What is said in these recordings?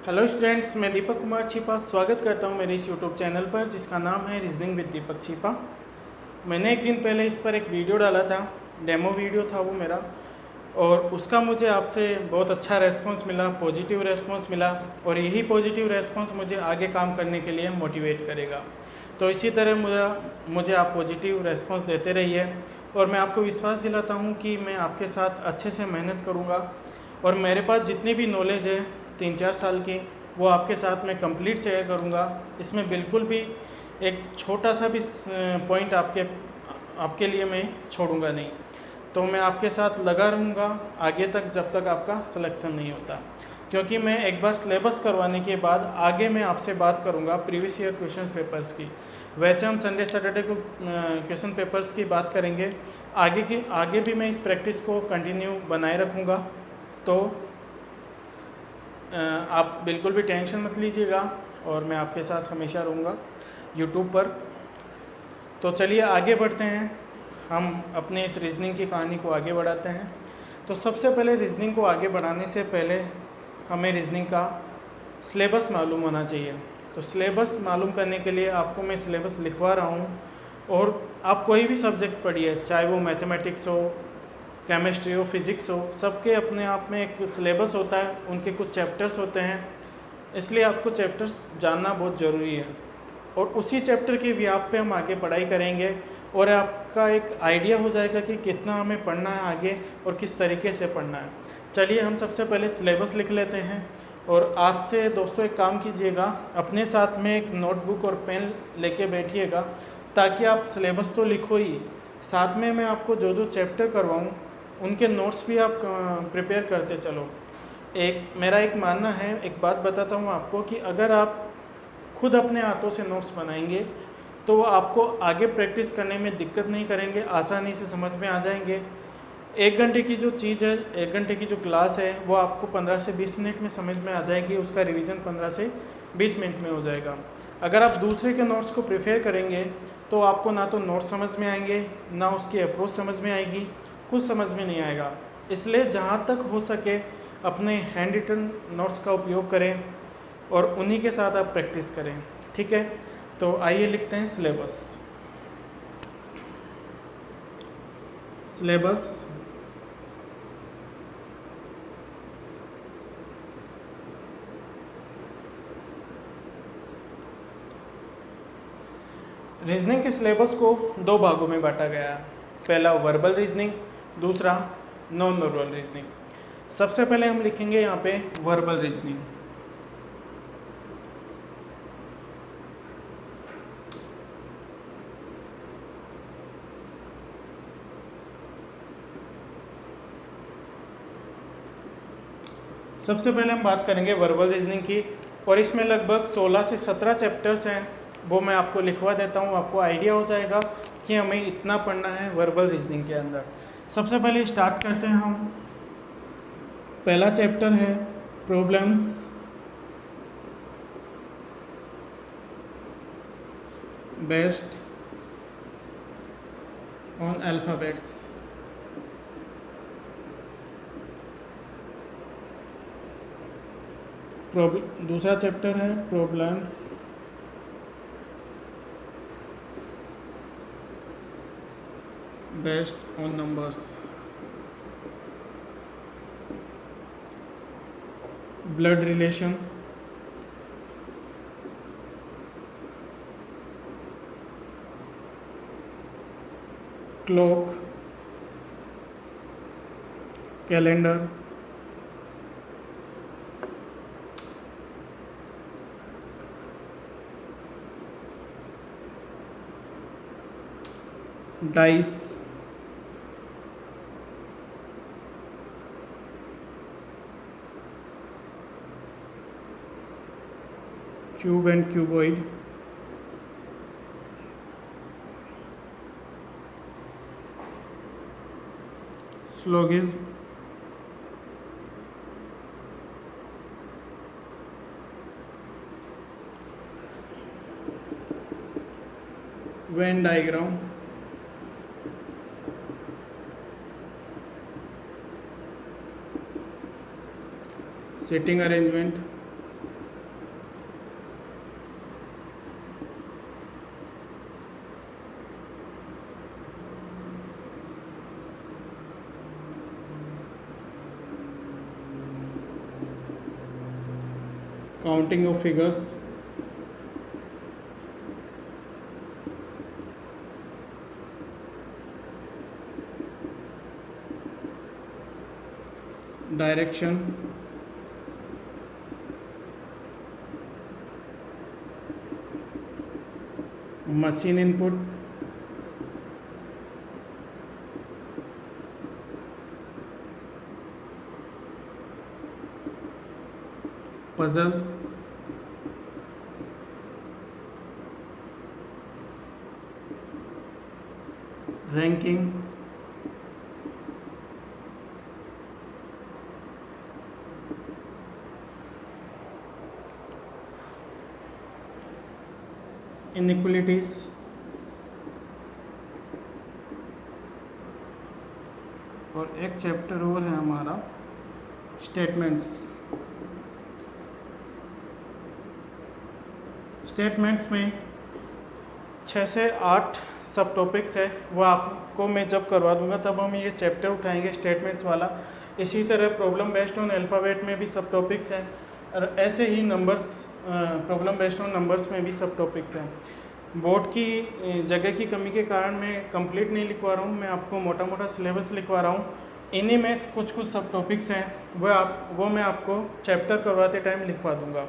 Hello students, मैं दीपक कुमार छिपा स्वागत करता हूं मेरे इस यूट्यूब चैनल पर जिसका नाम है रीजनिंग विद दीपक छिपा। मैंने एक दिन पहले इस पर एक वीडियो डाला था, डेमो वीडियो था वो मेरा, और उसका मुझे आपसे बहुत अच्छा रेस्पॉन्स मिला, पॉजिटिव रेस्पॉन्स मिला, और यही पॉजिटिव रेस्पॉन्स मुझे आगे काम करने के लिए मोटिवेट करेगा। तो इसी तरह मुझे आप पॉजिटिव रेस्पॉन्स देते रहिए, और मैं आपको विश्वास दिलाता हूँ कि मैं आपके साथ अच्छे से मेहनत करूँगा, और मेरे पास जितनी भी नॉलेज है 3-4 साल की, वो आपके साथ मैं कंप्लीट शेयर करूँगा। इसमें बिल्कुल भी एक छोटा सा भी पॉइंट आपके लिए मैं छोड़ूंगा नहीं। तो मैं आपके साथ लगा रहूँगा आगे तक जब तक आपका सिलेक्शन नहीं होता, क्योंकि मैं एक बार सिलेबस करवाने के बाद आगे मैं आपसे बात करूँगा प्रीवियस ईयर क्वेश्चन पेपर्स की। वैसे हम संडे सैटरडे को क्वेश्चन पेपर्स की बात करेंगे, आगे भी मैं इस प्रैक्टिस को कंटिन्यू बनाए रखूँगा। तो आप बिल्कुल भी टेंशन मत लीजिएगा, और मैं आपके साथ हमेशा रहूँगा यूट्यूब पर। तो चलिए आगे बढ़ते हैं, हम अपने इस रीजनिंग की कहानी को आगे बढ़ाते हैं। तो सबसे पहले रीजनिंग को आगे बढ़ाने से पहले हमें रीजनिंग का सिलेबस मालूम होना चाहिए। तो सिलेबस मालूम करने के लिए आपको मैं सिलेबस लिखवा रहा हूँ, और आप कोई भी सब्जेक्ट पढ़िए, चाहे वो मैथमेटिक्स हो, केमिस्ट्री हो, फिजिक्स हो, सबके अपने आप में एक सिलेबस होता है, उनके कुछ चैप्टर्स होते हैं, इसलिए आपको चैप्टर्स जानना बहुत ज़रूरी है। और उसी चैप्टर के व्याप पे हम आगे पढ़ाई करेंगे, और आपका एक आइडिया हो जाएगा कि कितना हमें पढ़ना है आगे और किस तरीके से पढ़ना है। चलिए हम सबसे पहले सिलेबस लिख लेते हैं। और आज से दोस्तों एक काम कीजिएगा, अपने साथ में एक नोटबुक और पेन लेके बैठिएगा, ताकि आप सिलेबस तो लिखो ही, साथ में मैं आपको जो जो चैप्टर करवाऊँ उनके नोट्स भी आप प्रिपेयर करते चलो। मेरा एक मानना है, एक बात बताता हूँ आपको, कि अगर आप खुद अपने हाथों से नोट्स बनाएंगे तो वो आपको आगे प्रैक्टिस करने में दिक्कत नहीं करेंगे, आसानी से समझ में आ जाएंगे। 1 घंटे की जो चीज़ है, 1 घंटे की जो क्लास है, वो आपको 15 से 20 मिनट में समझ में आ जाएगी, उसका रिवीजन 15 से 20 मिनट में हो जाएगा। अगर आप दूसरे के नोट्स को प्रिपेयर करेंगे तो आपको ना तो नोट्स समझ में आएंगे, ना उसकी अप्रोच समझ में आएगी, कुछ समझ में नहीं आएगा। इसलिए जहाँ तक हो सके अपने हैंड रिटन नोट्स का उपयोग करें, और उन्हीं के साथ आप प्रैक्टिस करें, ठीक है। तो आइए लिखते हैं सिलेबस। रीजनिंग के सिलेबस को 2 भागों में बांटा गया है, पहला वर्बल रीजनिंग, दूसरा नॉन वर्बल रीजनिंग। सबसे पहले हम लिखेंगे यहाँ पे वर्बल रीजनिंग। सबसे पहले हम बात करेंगे वर्बल रीजनिंग की, और इसमें लगभग 16 से 17 चैप्टर्स हैं, वो मैं आपको लिखवा देता हूँ, आपको आइडिया हो जाएगा कि हमें इतना पढ़ना है वर्बल रीजनिंग के अंदर। सबसे पहले स्टार्ट करते हैं हम। पहला चैप्टर है प्रॉब्लम्स बेस्ड ऑन अल्फ़ाबेट्स। दूसरा चैप्टर है problems based on numbers. Blood relation, clock, calendar, dice, cube and cuboid, syllogism, Venn diagram, seating arrangement, counting of figures, direction, machine input, puzzle, ranking, inequalities, और एक chapter और है हमारा statements. Statements में 6 से 8 सब टॉपिक्स है, वो आपको मैं जब करवा दूंगा तब हम ये चैप्टर उठाएंगे स्टेटमेंट्स वाला। इसी तरह प्रॉब्लम बेस्ड ऑन अल्फ़ाबेट में भी सब टॉपिक्स हैं, और ऐसे ही numbers, problem based on numbers में भी सब टॉपिक्स हैं। बोर्ड की जगह की कमी के कारण मैं कंप्लीट नहीं लिखवा रहा हूँ, मैं आपको मोटा मोटा सिलेबस लिखवा रहा हूँ। इन्हीं में कुछ सब टॉपिक्स हैं, वो मैं आपको चैप्टर करवाते टाइम लिखवा दूंगा।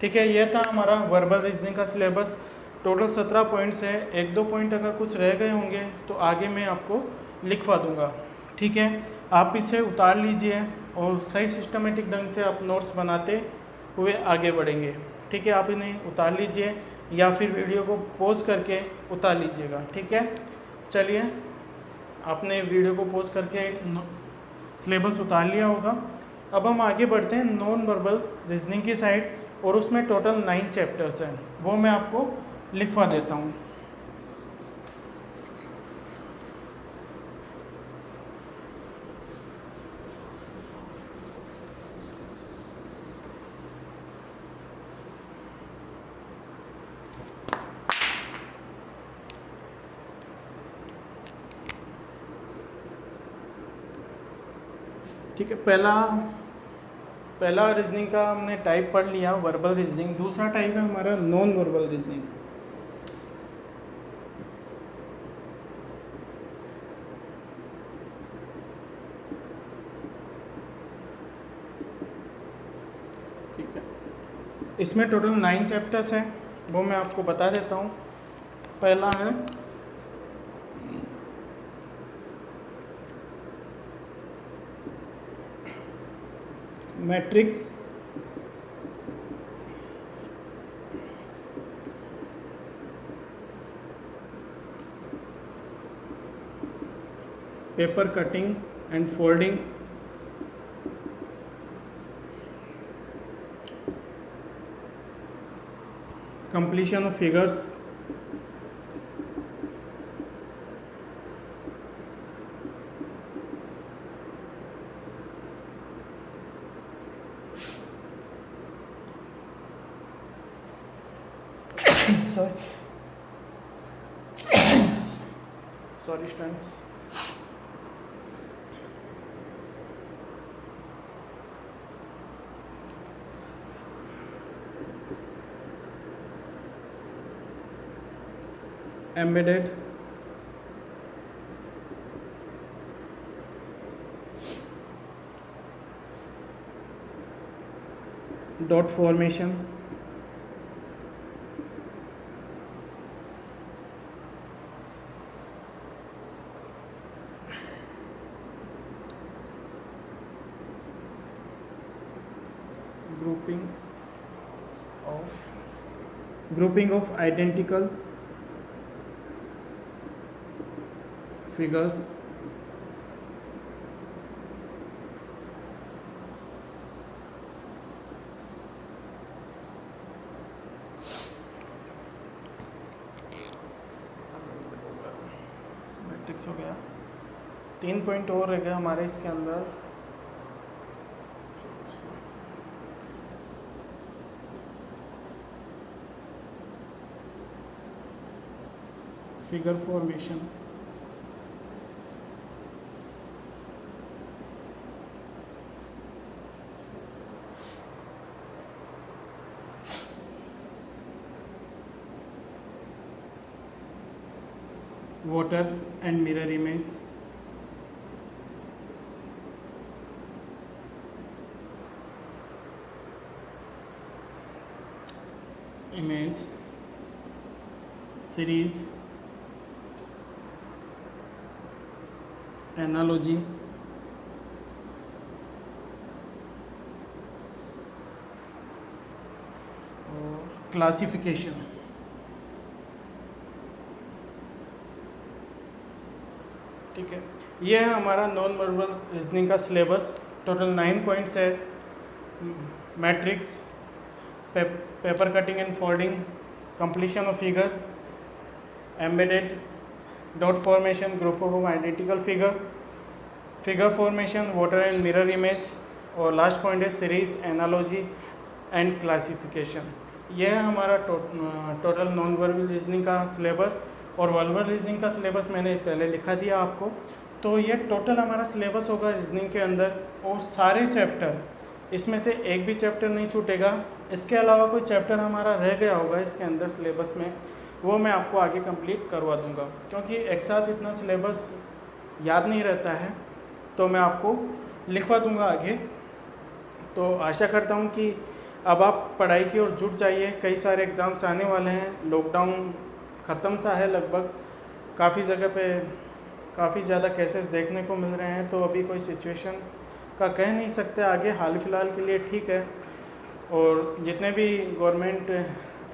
ठीक है, यह था हमारा वर्बल रीजनिंग का सिलेबस। टोटल 17 पॉइंट्स है, 1-2 पॉइंट अगर कुछ रह गए होंगे तो आगे मैं आपको लिखवा दूंगा। ठीक है, आप इसे उतार लीजिए और सही सिस्टमेटिक ढंग से आप नोट्स बनाते हुए आगे बढ़ेंगे। ठीक है, आप इन्हें उतार लीजिए या फिर वीडियो को पॉज करके उतार लीजिएगा। ठीक है, चलिए, आपने वीडियो को पॉज करके सिलेबस उतार लिया होगा। अब हम आगे बढ़ते हैं नॉन वर्बल रीजनिंग की साइड, और उसमें टोटल 9 चैप्टर्स हैं, वो मैं आपको लिखवा देता हूँ। ठीक है, पहला रीजनिंग का हमने टाइप पढ़ लिया, वर्बल रीजनिंग। दूसरा टाइप है हमारा नॉन वर्बल रीजनिंग। ठीक है, इसमें टोटल 9 चैप्टर्स हैं, वो मैं आपको बता देता हूँ। पहला है matrix, paper cutting and folding, completion of figures, sorry students, embedded, dot formation, grouping of identical figures, matrix हो गया। 3 पॉइंट और रह गए हमारे इसके अंदर। Figure formation, water and mirror image, series, analogy, और क्लासिफिकेशन। ठीक है, ये है हमारा नॉन वर्बल रीजनिंग का सिलेबस। टोटल 9 पॉइंट्स है। Matrix, paper cutting and folding, completion of figures, embedded, dot formation, group of identical figure, figure formation, water and mirror image, और last point है सीरीज, एनालॉजी एंड क्लासिफिकेशन। यह है हमारा total non verbal reasoning का syllabus. और verbal reasoning का syllabus मैंने पहले लिखा दिया आपको। तो ये टोटल हमारा सिलेबस होगा रीजनिंग के अंदर, और सारे चैप्टर, इसमें से एक भी चैप्टर नहीं छूटेगा। इसके अलावा कोई चैप्टर हमारा रह गया होगा इसके अंदर सिलेबस में, वो मैं आपको आगे कंप्लीट करवा दूंगा, क्योंकि एक साथ इतना सिलेबस याद नहीं रहता है, तो मैं आपको लिखवा दूंगा आगे। तो आशा करता हूँ कि अब आप पढ़ाई की ओर जुट जाइए। कई सारे एग्ज़ाम्स आने वाले हैं, लॉकडाउन ख़त्म सा है लगभग, काफ़ी जगह पे काफ़ी ज़्यादा केसेस देखने को मिल रहे हैं। तो अभी कोई सिचुएशन का कह नहीं सकते आगे, हाल फिलहाल के लिए ठीक है। और जितने भी गवर्नमेंट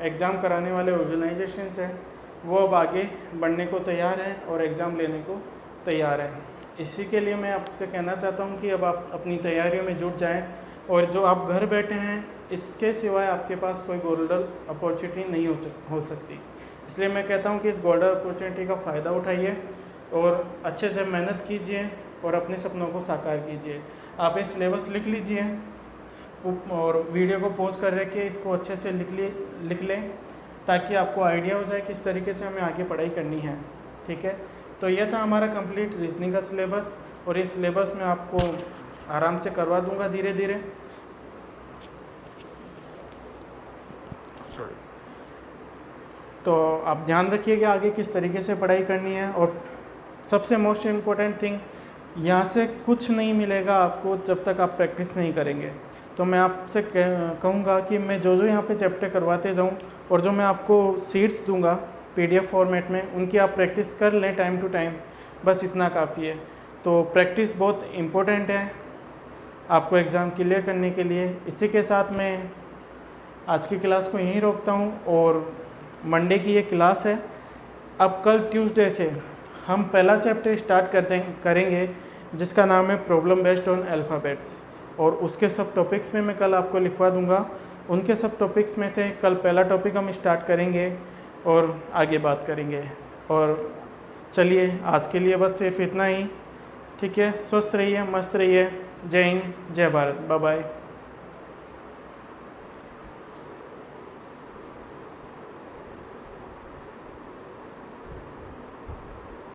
एग्ज़ाम कराने वाले ऑर्गेनाइजेशंस हैं, वो अब आगे बढ़ने को तैयार हैं और एग्ज़ाम लेने को तैयार हैं। इसी के लिए मैं आपसे कहना चाहता हूँ कि अब आप अपनी तैयारियों में जुट जाएं, और जो आप घर बैठे हैं, इसके सिवाय आपके पास कोई गोल्डन अपॉर्चुनिटी नहीं हो सकती। इसलिए मैं कहता हूँ कि इस गोल्डन अपॉर्चुनिटी का फ़ायदा उठाइए और अच्छे से मेहनत कीजिए और अपने सपनों को साकार कीजिए। आप ये सिलेबस लिख लीजिए और वीडियो को पॉज कर रखे इसको अच्छे से लिख लें, ताकि आपको आइडिया हो जाए किस तरीके से हमें आगे पढ़ाई करनी है। ठीक है, तो यह था हमारा कंप्लीट रीजनिंग का सिलेबस, और इस सिलेबस में आपको आराम से करवा दूंगा धीरे धीरे। तो आप ध्यान रखिएगा आगे किस तरीके से पढ़ाई करनी है। और सबसे मोस्ट इम्पोर्टेंट थिंग, यहाँ से कुछ नहीं मिलेगा आपको जब तक आप प्रैक्टिस नहीं करेंगे। तो मैं आपसे कहूँगा कि मैं जो यहाँ पे चैप्टर करवाते जाऊँ, और जो मैं आपको सीट्स दूँगा PDF फॉर्मेट में, उनकी आप प्रैक्टिस कर लें टाइम टू टाइम, बस इतना काफ़ी है। तो प्रैक्टिस बहुत इम्पोर्टेंट है आपको एग्ज़ाम क्लियर करने के लिए। इसी के साथ मैं आज की क्लास को यहीं रोकता हूँ, और मंडे की ये क्लास है। अब कल ट्यूसडे से हम पहला चैप्टर स्टार्ट करेंगे, जिसका नाम है प्रॉब्लम बेस्ड ऑन अल्फ़ाबेट्स, और उसके सब टॉपिक्स में मैं कल आपको लिखवा दूंगा। उनके सब टॉपिक्स में से कल पहला टॉपिक हम स्टार्ट करेंगे और आगे बात करेंगे। और चलिए आज के लिए बस सिर्फ इतना ही। ठीक है, स्वस्थ रहिए, मस्त रहिए। जय हिंद, जय भारत, बाय बाय।